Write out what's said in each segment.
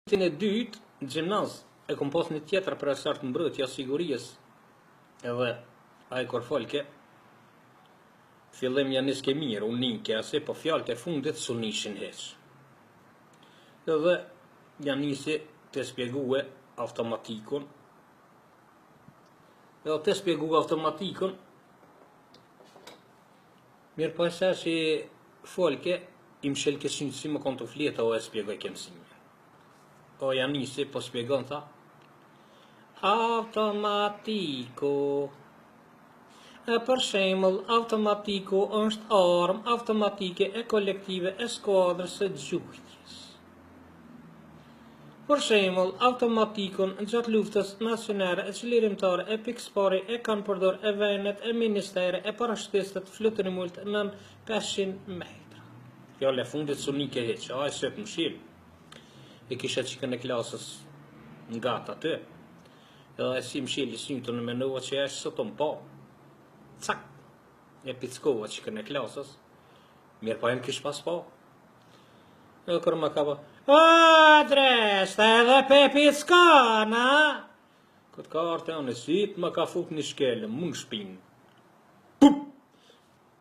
Vitin e dytë, në gjimnaz, e kom pas një tjetër profesor të mbrojtja sigurisë, edhe ai kur folke, fillim janë niske mirë, unë ninke, ase po fjalët e fundit su nishin heq. Edhe janë nisi të spjegue automatikun, edhe të spjegue automatikun, mirë po e sa që folke, im shel kesin si më konë të fleta o e spjegoj kemësime. O janë nisi, po spjegon, tha, automatiku. Për shembull, automatiku është armë automatike e kolektive e skuadrës së gjujtjes. Për shembull, automatikun gjatë luftës nacionale e çlirimtare e pikëspari e kanë përdor e venet e ministere e parashtesët fluturimullt në 500 metra. Fjala e fundit sunike heq, a e sep më shil. E kisha qikën e klasës nga aty, edhe e si më shili synë të në menova që e sot më pa. Cak, e pickova qikën e klasës, mirë pa e më kish pas pa. Edhe kërë më ka pa, o, dreshta edhe pe pickana. Këtë ka arte anë e sytë, më ka fut një shkele, më në shpinë. Pup!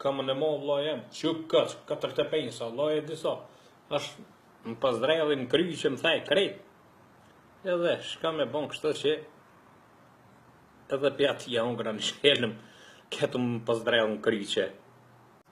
Kamën e ma vla jem, qup këç, 45, Allah e disa. Ashtë më pëzdrejlin në kry që më thaj krejt. Edhe shka me bon kështë që edhe pja tia ungra në shkelëm, ketu më pëzdrejlin në kry që